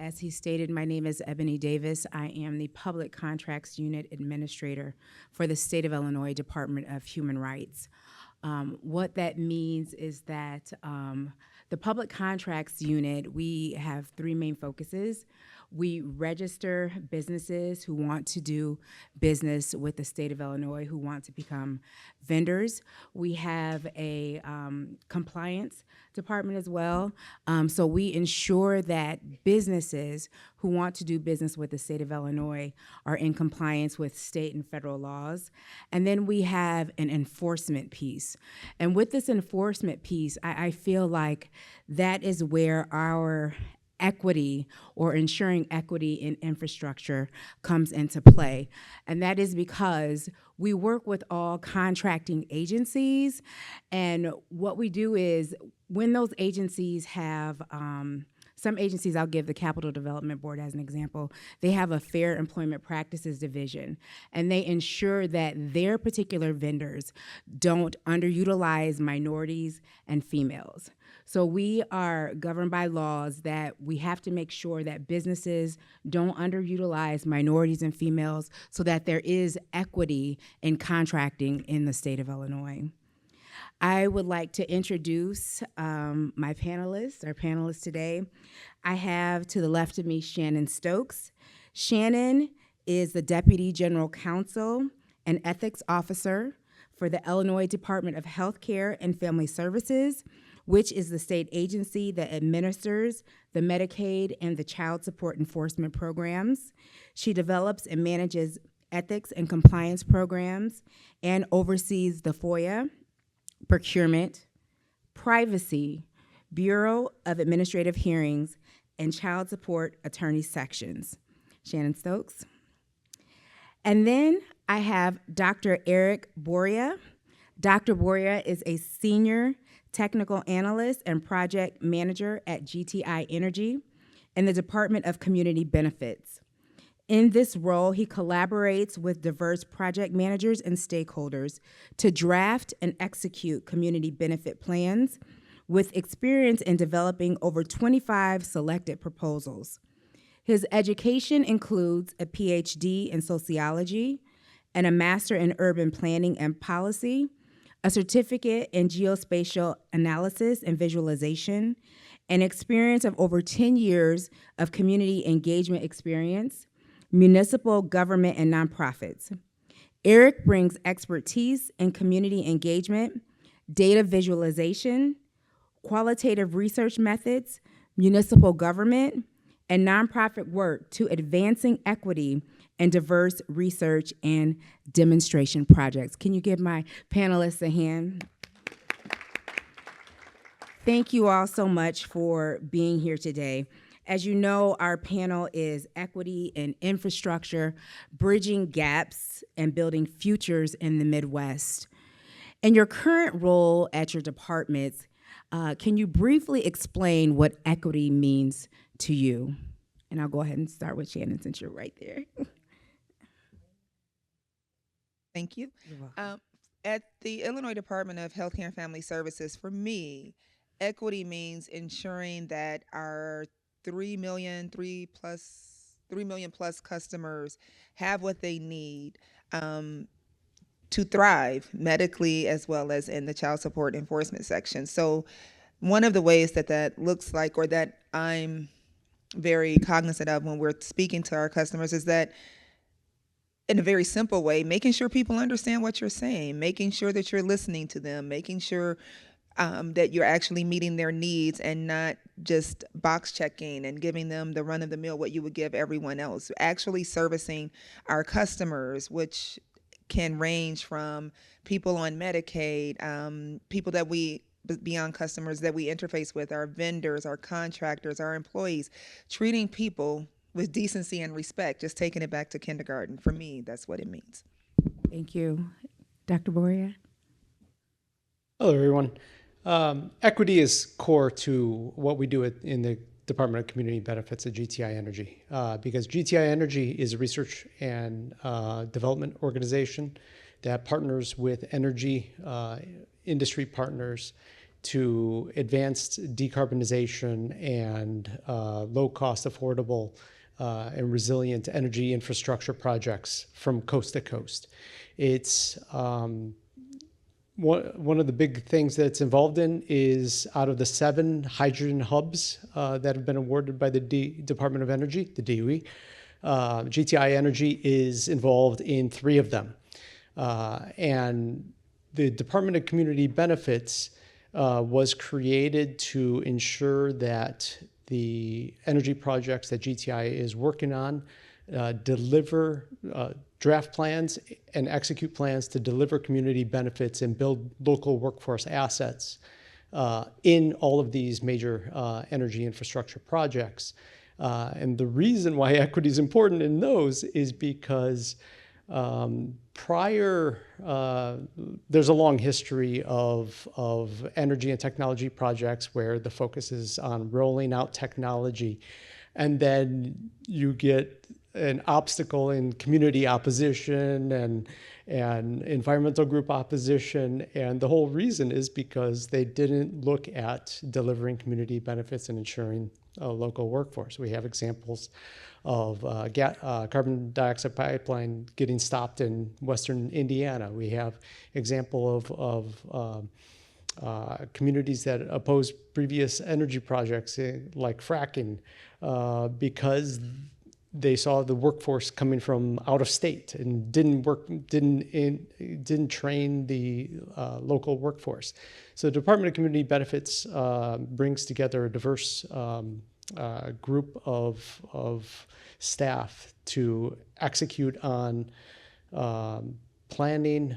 As he stated, my name is Ebonie Davis. I am the Public Contracts Unit Administrator for the State of Illinois Department of Human Rights. What that means is that the Public Contracts Unit, we have three main focuses. We register businesses who want to do business with the state of Illinois, who want to become vendors. We have a compliance department as well. So we ensure that businesses who want to do business with the state of Illinois are in compliance with state and federal laws. And then we have an enforcement piece. And with this enforcement piece, I feel like that is where our equity or ensuring equity in infrastructure comes into play. And that is because we work with all contracting agencies, and what we do is when those agencies have some agencies, I'll give the Capital Development Board as an example, they have a Fair Employment Practices Division, and they ensure that their particular vendors don't underutilize minorities and females. So we are governed by laws that we have to make sure that businesses don't underutilize minorities and females so that there is equity in contracting in the state of Illinois. I would like to introduce my panelists, our panelists today. I have to the left of me Shannon Stokes. Shannon is the Deputy General Counsel and Ethics Officer for the Illinois Department of Healthcare and Family Services, which is the state agency that administers the Medicaid and the child support enforcement programs. She develops and manages ethics and compliance programs and oversees the FOIA, procurement, privacy, Bureau of Administrative Hearings, and child support attorney sections. Shannon Stokes. And then I have Dr. Eric Boria. Dr. Boria is a senior technical analyst and project manager at GTI Energy in the Department of Community Benefits. In this role, he collaborates with diverse project managers and stakeholders to draft and execute community benefit plans with experience in developing over 25 selected proposals. His education includes a PhD in sociology and a master in urban planning and policy, a certificate in geospatial analysis and visualization, an experience of over 10 years of community engagement experience, municipal government and nonprofits. Eric brings expertise in community engagement, data visualization, qualitative research methods, municipal government, and nonprofit work to advancing equity and diverse research and demonstration projects. Can you give my panelists a hand? Thank you all so much for being here today. As you know, our panel is Equity in Infrastructure, Bridging Gaps and Building Futures in the Midwest. In your current role at your departments, can you briefly explain what equity means to you? And I'll go ahead and start with Shannon since you're right there. Thank you. At the Illinois Department of Healthcare and Family Services, for me, equity means ensuring that our 3 million plus customers have what they need to thrive medically as well as in the child support enforcement section. So one of the ways that that looks like, or that I'm very cognizant of when we're speaking to our customers, is that in a very simple way, making sure people understand what you're saying, making sure that you're listening to them, making sure that you're actually meeting their needs and not just box checking and giving them the run of the mill what you would give everyone else. Actually servicing our customers, which can range from people on Medicaid, people that we, beyond customers that we interface with, our vendors, our contractors, our employees, treating people with decency and respect, just taking it back to kindergarten. For me, that's what it means. Thank you. Dr. Boria? Hello, everyone. Equity is core to what we do in the Department of Community Benefits at GTI Energy, because GTI Energy is a research and development organization that partners with energy industry partners to advanced decarbonization and low-cost, affordable, and resilient energy infrastructure projects from coast to coast. It's one of the big things that's involved in is out of the 7 hydrogen hubs that have been awarded by the Department of Energy, the DOE, GTI Energy is involved in 3 of them. And the Department of Community Benefits was created to ensure that the energy projects that GTI is working on deliver draft plans and execute plans to deliver community benefits and build local workforce assets in all of these major energy infrastructure projects. And the reason why equity is important in those is because there's a long history of energy and technology projects where the focus is on rolling out technology, and then you get an obstacle in community opposition and environmental group opposition. And the whole reason is because they didn't look at delivering community benefits and ensuring a local workforce. We have examples of carbon dioxide pipeline getting stopped in Western Indiana. We have example of communities that oppose previous energy projects like fracking because they saw the workforce coming from out of state and didn't train the local workforce. So the Department of Community Benefits brings together a diverse group of staff to execute on planning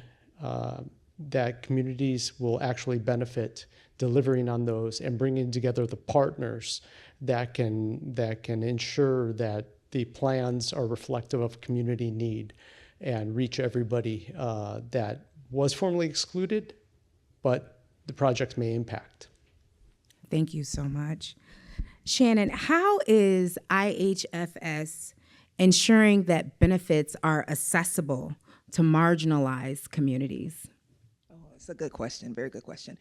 that communities will actually benefit, delivering on those, and bringing together the partners that can ensure that the plans are reflective of community need and reach everybody that was formerly excluded, but the projects may impact. Thank you so much. Shannon, how is IHFS ensuring that benefits are accessible to marginalized communities? Oh, it's a good question. Very good question.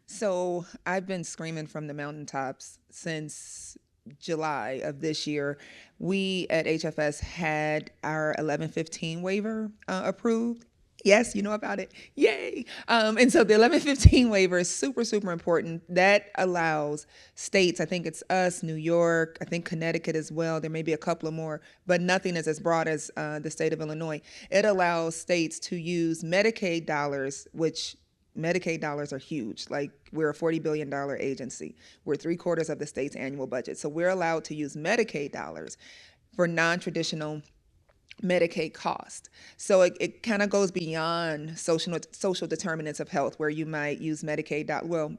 So I've been screaming from the mountaintops since July of this year. We at HFS had our 1115 waiver approved. Yes, you know about it. Yay. And so the 1115 waiver is super, super important. That allows states, I think it's us, New York, I think Connecticut as well. There may be a couple of more, but nothing is as broad as the state of Illinois. It allows states to use Medicaid dollars, which Medicaid dollars are huge. Like, we're a $40 billion agency. We're 3/4 of the state's annual budget. So we're allowed to use Medicaid dollars for non-traditional Medicaid cost. So it kind of goes beyond social determinants of health, where you might use Medicaid,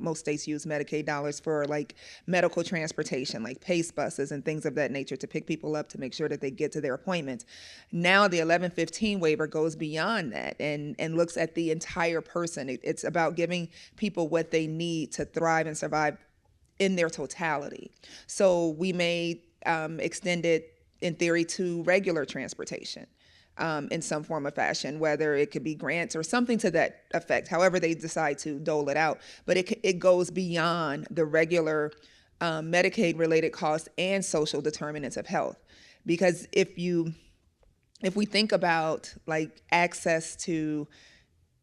most states use Medicaid dollars for like medical transportation, like PACE buses and things of that nature to pick people up to make sure that they get to their appointments. Now the 1115 waiver goes beyond that and looks at the entire person. It's about giving people what they need to thrive and survive in their totality. So we may extend it in theory to regular transportation in some form or fashion, whether it could be grants or something to that effect, however they decide to dole it out. But it goes beyond the regular Medicaid related costs and social determinants of health. Because if we think about like access to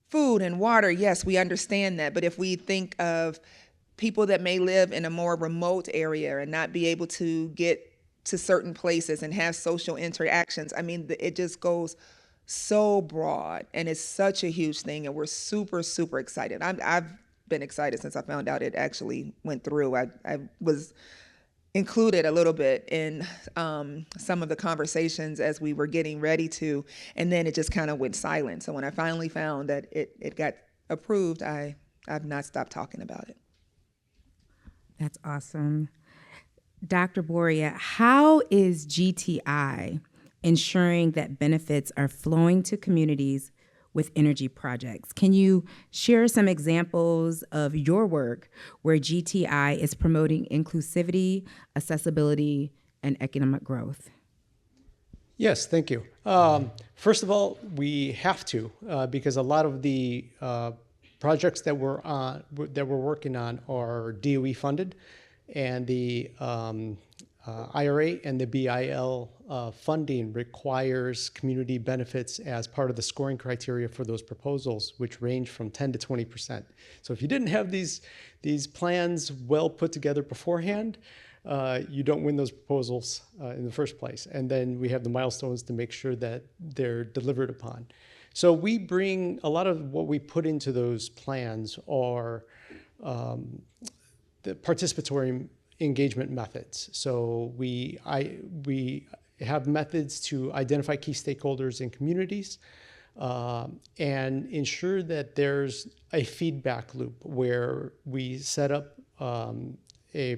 food and water, yes, we understand that. But if we think of people that may live in a more remote area and not be able to get to certain places and have social interactions, I mean, it just goes so broad, and it's such a huge thing, and we're super, super excited. I've been excited since I found out it actually went through. I was included a little bit in some of the conversations as we were getting ready to, and then it just kind of went silent. So when I finally found that it got approved, I've not stopped talking about it. That's awesome. Dr. Boria, how is GTI ensuring that benefits are flowing to communities with energy projects? Can you share some examples of your work where GTI is promoting inclusivity, accessibility, and economic growth? Yes, thank you. First of all, we have to, because a lot of the projects that we're working on are DOE funded, and the IRA and the BIL funding requires community benefits as part of the scoring criteria for those proposals, which range from 10 to 20%. So if you didn't have these plans well put together beforehand, you don't win those proposals in the first place. And then we have the milestones to make sure that they're delivered upon. So we bring a lot of what we put into those plans are the participatory engagement methods. So we have methods to identify key stakeholders in communities and ensure that there's a feedback loop where we set up a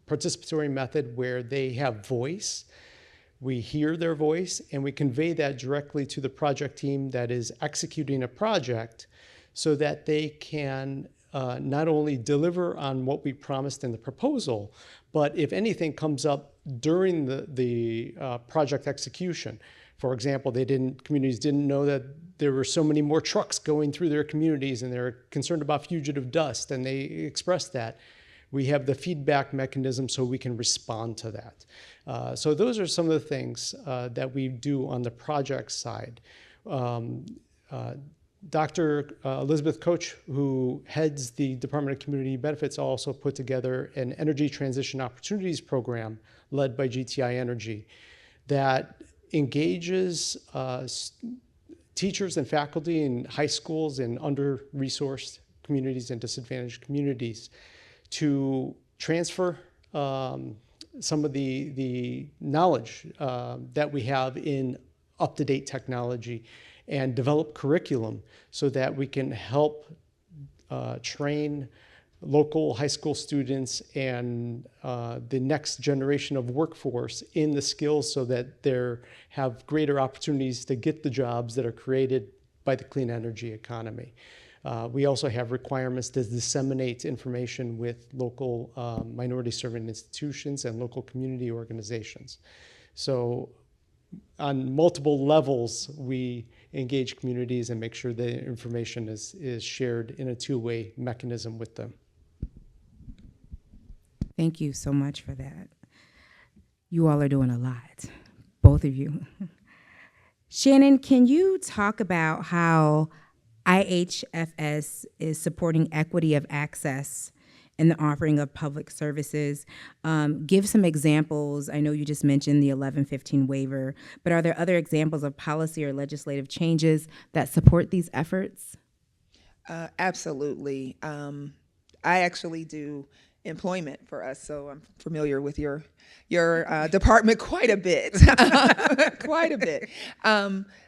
participatory method where they have voice. We hear their voice and we convey that directly to the project team that is executing a project so that they can not only deliver on what we promised in the proposal, but if anything comes up during the project execution. For example, communities didn't know that there were so many more trucks going through their communities and they're concerned about fugitive dust, and they expressed that. We have the feedback mechanism so we can respond to that. So those are some of the things that we do on the project side. Dr. Elizabeth Koch, who heads the Department of Community Benefits, also put together an Energy Transition Opportunities Program led by GTI Energy that engages teachers and faculty in high schools and under-resourced communities and disadvantaged communities to transfer some of the knowledge that we have in up-to-date technology and develop curriculum so that we can help train local high school students and the next generation of workforce in the skills so that they have greater opportunities to get the jobs that are created by the clean energy economy. We also have requirements to disseminate information with local minority serving institutions and local community organizations. So on multiple levels, we engage communities and make sure the information is shared in a two-way mechanism with them. Thank you so much for that. You all are doing a lot, both of you. Shannon, can you talk about how IHFS is supporting equity of access in the offering of public services? Give some examples. I know you just mentioned the 1115 waiver, but are there other examples of policy or legislative changes that support these efforts? Absolutely. I actually do employment for us, so I'm familiar with your department quite a bit, quite a bit.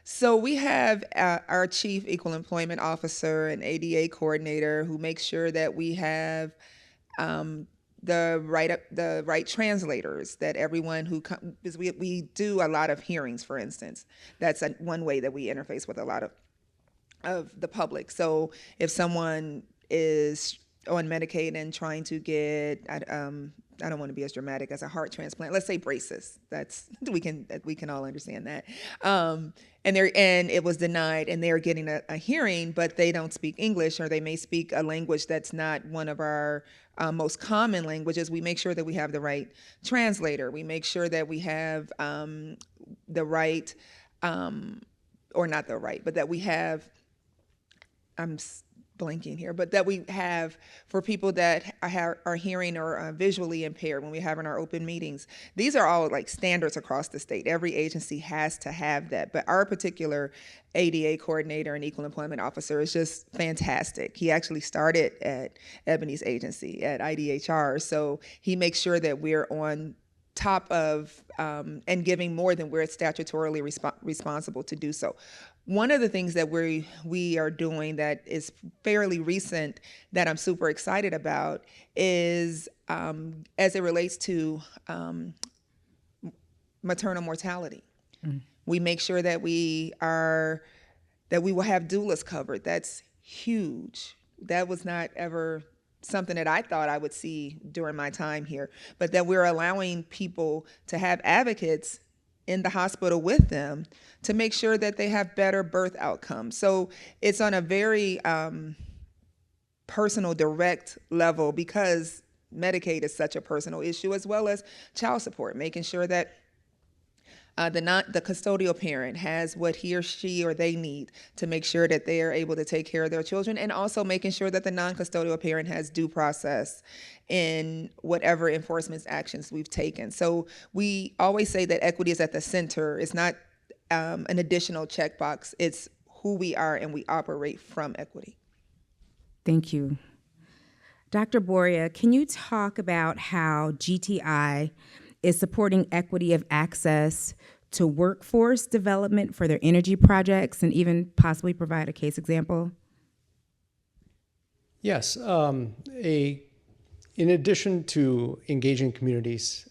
So we have our chief equal employment officer and ADA coordinator who makes sure that we have the right translators, that everyone who comes, because we do a lot of hearings, for instance. That's one way that we interface with a lot of the public. So if someone is on Medicaid and trying to get, I don't want to be as dramatic as a heart transplant, let's say braces. We can all understand that. And it was denied, and they're getting a hearing, but they don't speak English, or they may speak a language that's not one of our most common languages. We make sure that we have the right translator. We make sure that we have the right, or not the right, but that we have, I'm blanking here, but that we have for people that are hearing or visually impaired when we have in our open meetings. These are all like standards across the state. Every agency has to have that, but our particular ADA coordinator and equal employment officer is just fantastic. He actually started at Ebonie's agency at IDHR, so he makes sure that we're on top of and giving more than we're statutorily responsible to do so. One of the things that we are doing that is fairly recent that I'm super excited about is as it relates to maternal mortality. Mm. We make sure that we will have doulas covered. That's huge. That was not ever something that I thought I would see during my time here, but that we're allowing people to have advocates in the hospital with them to make sure that they have better birth outcomes. So it's on a very personal, direct level, because Medicaid is such a personal issue, as well as child support, making sure that the custodial parent has what he or she or they need to make sure that they are able to take care of their children, and also making sure that the non-custodial parent has due process in whatever enforcement actions we've taken. So we always say that equity is at the center. It's not an additional checkbox. It's who we are, and we operate from equity. Thank you. Dr. Boria, can you talk about how GTI is supporting equity of access to workforce development for their energy projects, and even possibly provide a case example? Yes. In addition to engaging communities,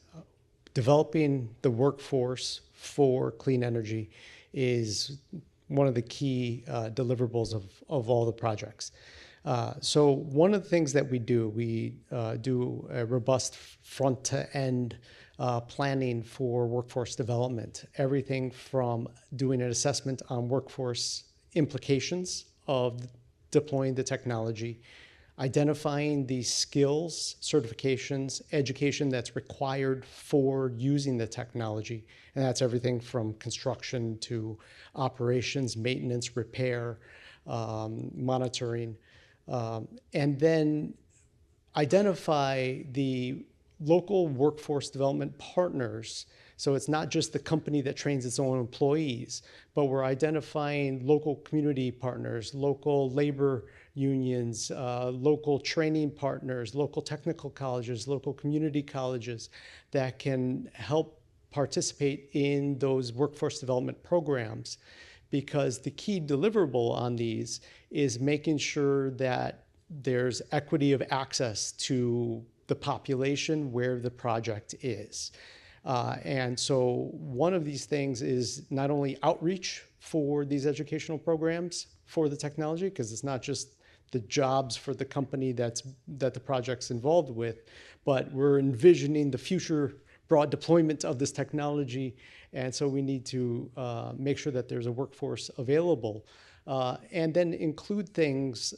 developing the workforce for clean energy is one of the key deliverables of all the projects. So one of the things that we do a robust front-to-end planning for workforce development, everything from doing an assessment on workforce implications of deploying the technology, identifying the skills, certifications, education that's required for using the technology. And that's everything from construction to operations, maintenance, repair, monitoring. And then identify the local workforce development partners. So it's not just the company that trains its own employees, but we're identifying local community partners, local labor unions, local training partners, local technical colleges, local community colleges that can help participate in those workforce development programs. Because the key deliverable on these is making sure that there's equity of access to the population where the project is. And so one of these things is not only outreach for these educational programs for the technology, because it's not just the jobs for the company that the project's involved with, but we're envisioning the future broad deployment of this technology. And so we need to make sure that there's a workforce available. And then include things,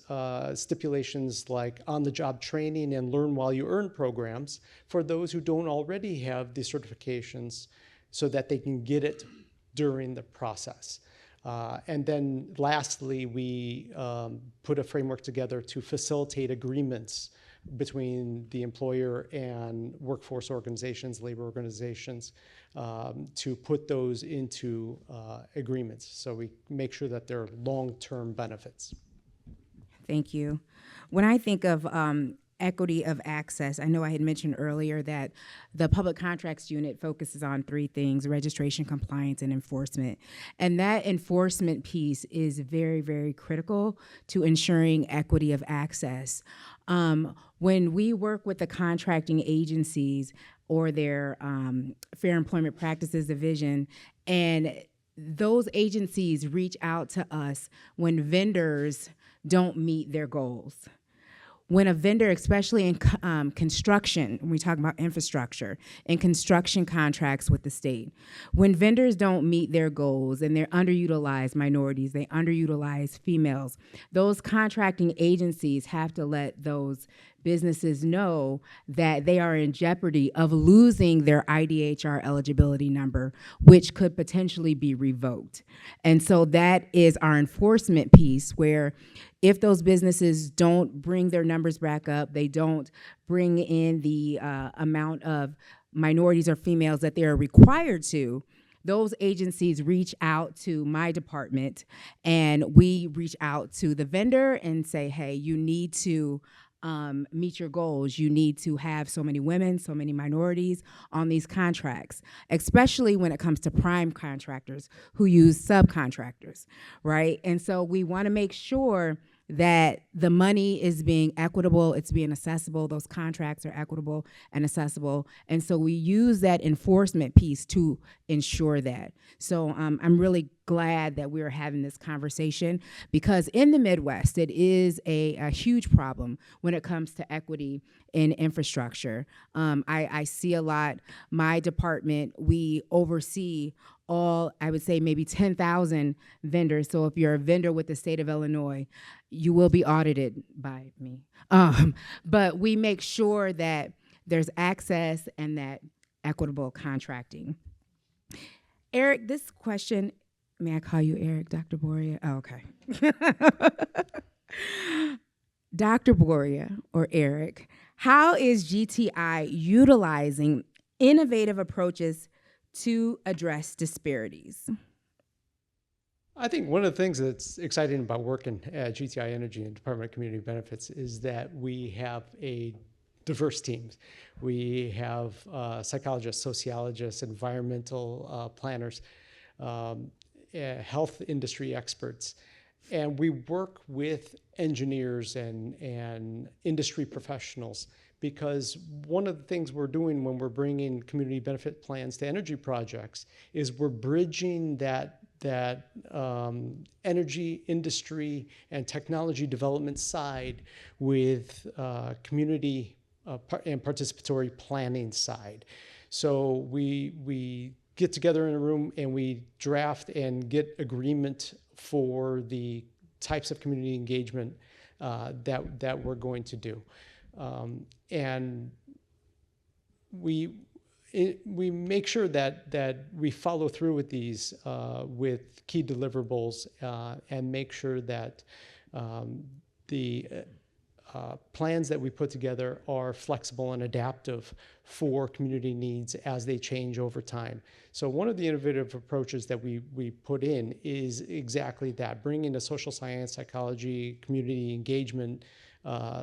stipulations like on-the-job training and learn while you earn programs for those who don't already have the certifications, so that they can get it during the process. And then lastly, we put a framework together to facilitate agreements between the employer and workforce organizations, labor organizations, to put those into agreements. So we make sure that they're long-term benefits. Thank you. When I think of equity of access, I know I had mentioned earlier that the public contracts unit focuses on three things: registration, compliance, and enforcement. And that enforcement piece is very, very critical to ensuring equity of access. When we work with the contracting agencies or their Fair Employment Practices Division, and those agencies reach out to us when vendors don't meet their goals. When a vendor, especially in construction, when we talk about infrastructure, and construction contracts with the state, when vendors don't meet their goals and they're underutilized minorities, they underutilize females, those contracting agencies have to let those businesses know that they are in jeopardy of losing their IDHR eligibility number, which could potentially be revoked. And so that is our enforcement piece, where if those businesses don't bring their numbers back up, they don't bring in the amount of minorities or females that they're required to, those agencies reach out to my department, and we reach out to the vendor and say, hey, you need to meet your goals. You need to have so many women, so many minorities on these contracts, especially when it comes to prime contractors who use subcontractors, right? And so we want to make sure that the money is being equitable, it's being accessible, those contracts are equitable and accessible. And so we use that enforcement piece to ensure that. So I'm really glad that we're having this conversation, because in the Midwest, it is a huge problem when it comes to equity in infrastructure. I see a lot. My department, we oversee all, I would say maybe 10,000 vendors. So if you're a vendor with the state of Illinois, you will be audited by me. But we make sure that there's access and that equitable contracting. Eric, this question, may I call you Eric, Dr. Boria? Oh, okay. Dr. Boria, or Eric, how is GTI utilizing innovative approaches to address disparities? I think one of the things that's exciting about working at GTI Energy and Department of Community Benefits is that we have a diverse teams. We have psychologists, sociologists, environmental planners, health industry experts, and we work with engineers and industry professionals, because one of the things we're doing when we're bringing community benefit plans to energy projects is we're bridging that energy industry and technology development side with community and participatory planning side. So we get together in a room and we draft and get agreement for the types of community engagement that we're going to do. And we make sure that we follow through with these with key deliverables and make sure that the plans that we put together are flexible and adaptive for community needs as they change over time. So one of the innovative approaches that we put in is exactly that, bringing the social science, psychology, community engagement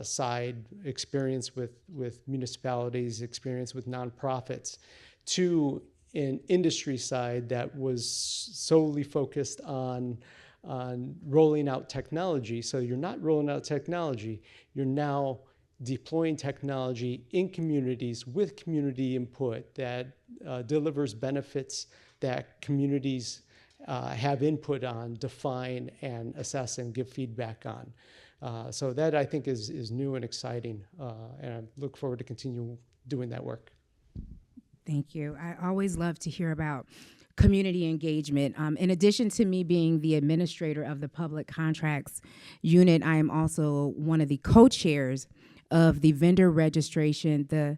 side, experience with municipalities, experience with nonprofits, to an industry side that was solely focused on rolling out technology. So you're not rolling out technology, you're now deploying technology in communities with community input that delivers benefits that communities have input on, define, and assess and give feedback on. So that, I think, is new and exciting, and I look forward to continue doing that work. Thank you. I always love to hear about community engagement. In addition to me being the administrator of the public contracts unit, I am also one of the co-chairs of the vendor registration, the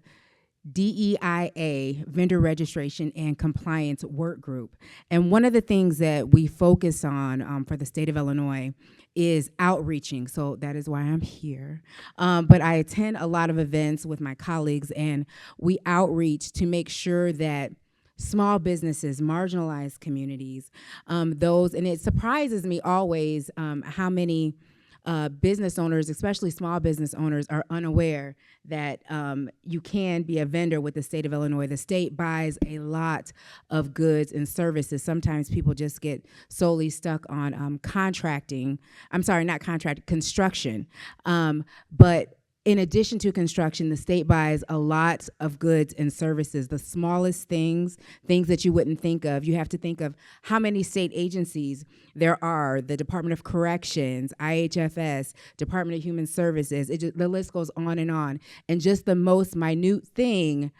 DEIA, Vendor Registration and Compliance Work Group. And one of the things that we focus on for the state of Illinois is outreaching. So that is why I'm here. But I attend a lot of events with my colleagues, and we outreach to make sure that small businesses, marginalized communities, and it surprises me always how many business owners, especially small business owners, are unaware that you can be a vendor with the state of Illinois. The state buys a lot of goods and services. Sometimes people just get solely stuck on construction. But in addition to construction, the state buys a lot of goods and services, the smallest things that you wouldn't think of. You have to think of how many state agencies there are, the Department of Corrections, IHFS, Department of Human Services. The list goes on. And just the most minute thing,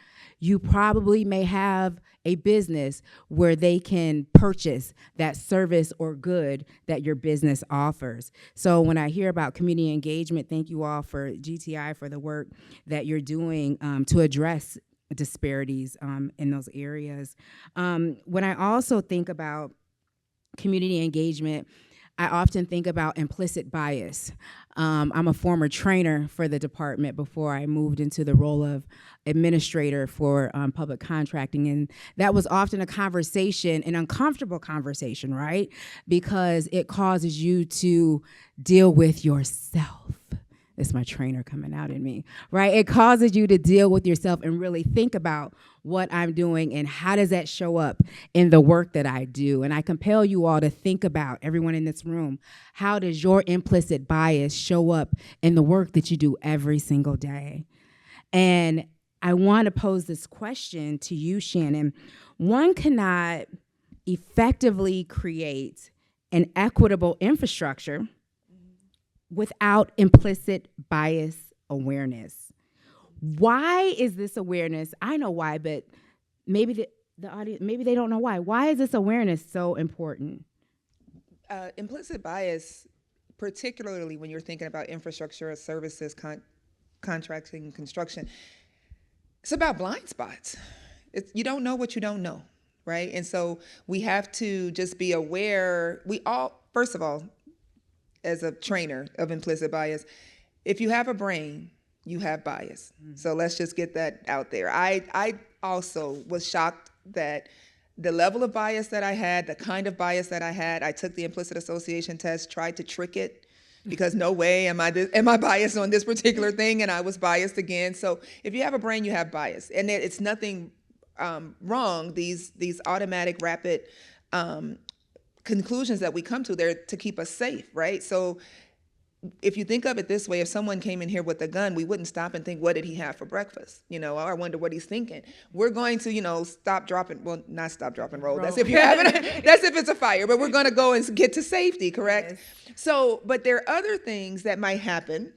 you probably may have a business where they can purchase that service or good that your business offers. So when I hear about community engagement, thank you all for GTI for the work that you're doing to address disparities in those areas. When I also think about community engagement, I often think about implicit bias. I'm a former trainer for the department before I moved into the role of administrator for public contracting, and that was often a conversation, an uncomfortable conversation, right? Because it causes you to deal with yourself. It's my trainer coming out in me, right? It causes you to deal with yourself and really think about what I'm doing and how does that show up in the work that I do. And I compel you all to think about, everyone in this room, how does your implicit bias show up in the work that you do every single day? And I want to pose this question to you, Shannon. One cannot effectively create an equitable infrastructure without implicit bias awareness. Why is this awareness? I know why, but maybe the audience, maybe they don't know why. Why is this awareness so important? Implicit bias, particularly when you're thinking about infrastructure, services, contracting, construction, it's about blind spots. You don't know what you don't know, right? And so we have to just be aware. We all, first of all, as a trainer of implicit bias, if you have a brain, you have bias. So let's just get that out there. I also was shocked that the level of bias that I had, the kind of bias that I had, I took the implicit association test, tried to trick it, because no way am I biased on this particular thing, and I was biased again. So if you have a brain, you have bias, and it's nothing wrong. These automatic, rapid conclusions that we come to, they're to keep us safe, right? So if you think of it this way, if someone came in here with a gun, we wouldn't stop and think, what did he have for breakfast? Or I wonder what he's thinking. We're going to, stop, drop, and, well, not stop, drop, and roll. That's if you have it. That's if it's a fire. But we're going to go and get to safety, correct? Yes. So, but there are other things that might happen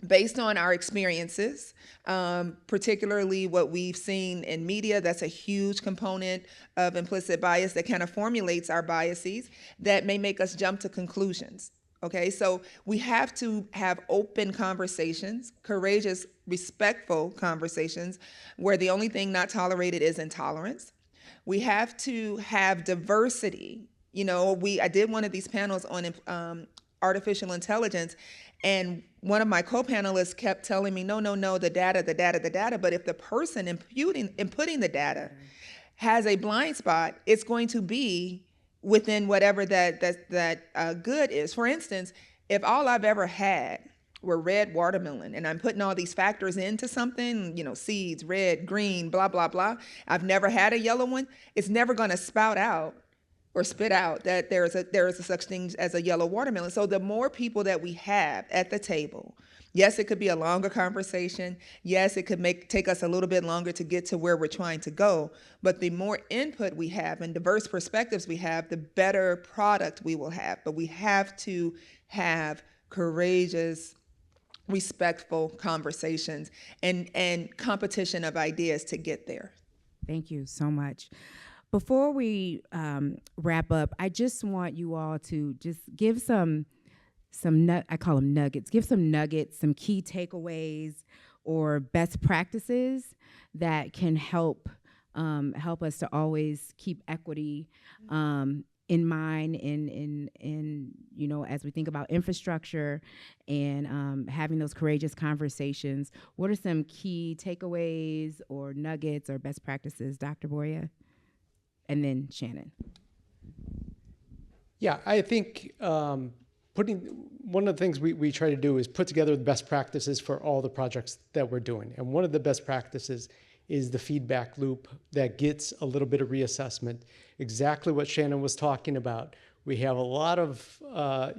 based on our experiences, particularly what we've seen in media. That's a huge component of implicit bias that kind of formulates our biases that may make us jump to conclusions. Okay, so we have to have open conversations, courageous, respectful conversations, where the only thing not tolerated is intolerance. We have to have diversity. I did one of these panels on artificial intelligence, and one of my co-panelists kept telling me, no, the data. But if the person inputting the data has a blind spot, it's going to be within whatever that good is. For instance, if all I've ever had were red watermelon, and I'm putting all these factors into something, seeds, red, green, blah, blah, blah, I've never had a yellow one, it's never going to spout out or spit out that there is a such thing as a yellow watermelon. So the more people that we have at the table, yes, it could be a longer conversation. Yes, it could take us a little bit longer to get to where we're trying to go. But the more input we have and diverse perspectives we have, the better product we will have. But we have to have courageous, respectful conversations and competition of ideas to get there. Thank you so much. Before we wrap up, I just want you all to just give I call them nuggets. Give some nuggets, some key takeaways or best practices that can help us to always keep equity in mind in as we think about infrastructure and having those courageous conversations. What are some key takeaways or nuggets or best practices, Dr. Boria? And then Shannon. Yeah, I think one of the things we try to do is put together the best practices for all the projects that we're doing. And one of the best practices is the feedback loop that gets a little bit of reassessment. Exactly what Shannon was talking about. We have a lot of,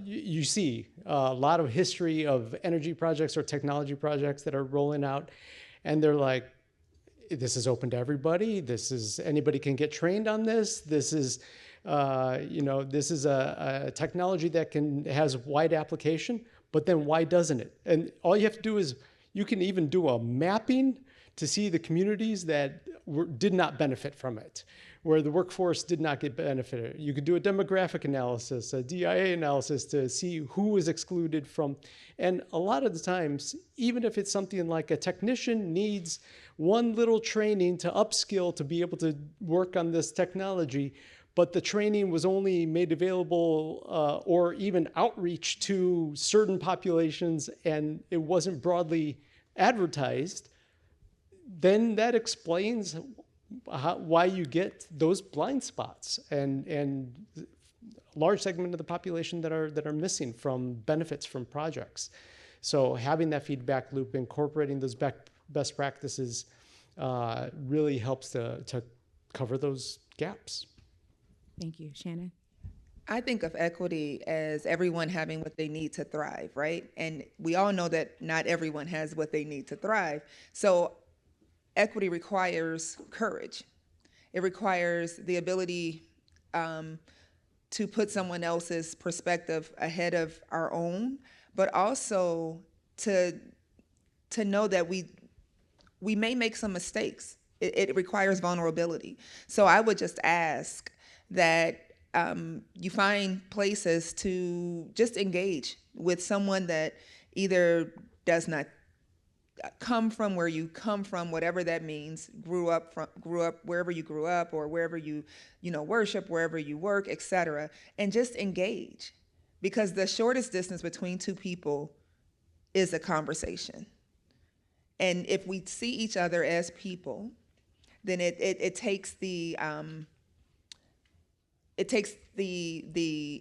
you see a lot of history of energy projects or technology projects that are rolling out, and they're like, this is open to everybody. Anybody can get trained on this. This is, this is a technology that has wide application, but then why doesn't it? And all you have to do is, you can even do a mapping to see the communities that did not benefit from it, where the workforce did not get benefited. You could do a demographic analysis, a DIA analysis to see who was excluded from. And a lot of the times, even if it's something like a technician needs one little training to upskill to be able to work on this technology, but the training was only made available or even outreach to certain populations and it wasn't broadly advertised, then that explains why you get those blind spots and a large segment of the population that are missing from benefits from projects. So having that feedback loop, incorporating those best practices really helps to cover those gaps. Thank you. Shannon? I think of equity as everyone having what they need to thrive, right? And we all know that not everyone has what they need to thrive. So equity requires courage. It requires the ability to put someone else's perspective ahead of our own, but also to know that we may make some mistakes, It requires vulnerability. So I would just ask that you find places to just engage with someone that either does not come from where you come from, whatever that means, grew up wherever you grew up, or wherever you worship, wherever you work, etc., and just engage, because the shortest distance between two people is a conversation. And if we see each other as people, then it takes the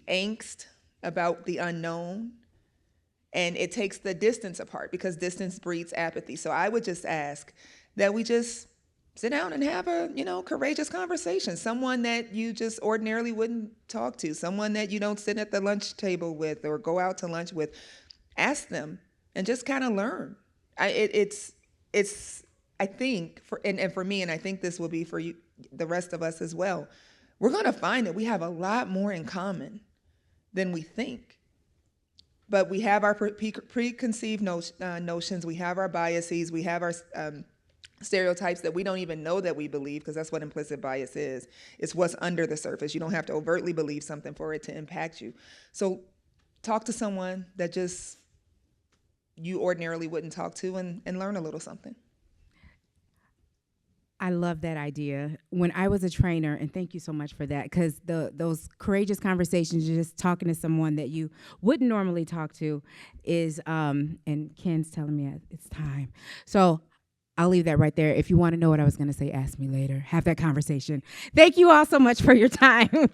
angst about the unknown, and it takes the distance apart, because distance breeds apathy. So I would just ask that we just sit down and have a courageous conversation. Someone that you just ordinarily wouldn't talk to, someone that you don't sit at the lunch table with or go out to lunch with. Ask them and just kind of learn. I think for me, and I think this will be for you, the rest of us as well, we're going to find that we have a lot more in common than we think. But we have our preconceived notions, we have our biases, we have our stereotypes that we don't even know that we believe, because that's what implicit bias is. It's what's under the surface. You don't have to overtly believe something for it to impact you. So talk to someone that just you ordinarily wouldn't talk to, and learn a little something. I love that idea. When I was a trainer, and thank you so much for that, because those courageous conversations, just talking to someone that you wouldn't normally talk to is, and Ken's telling me it's time. So I'll leave that right there. If you want to know what I was going to say, ask me later. Have that conversation. Thank you all so much for your time.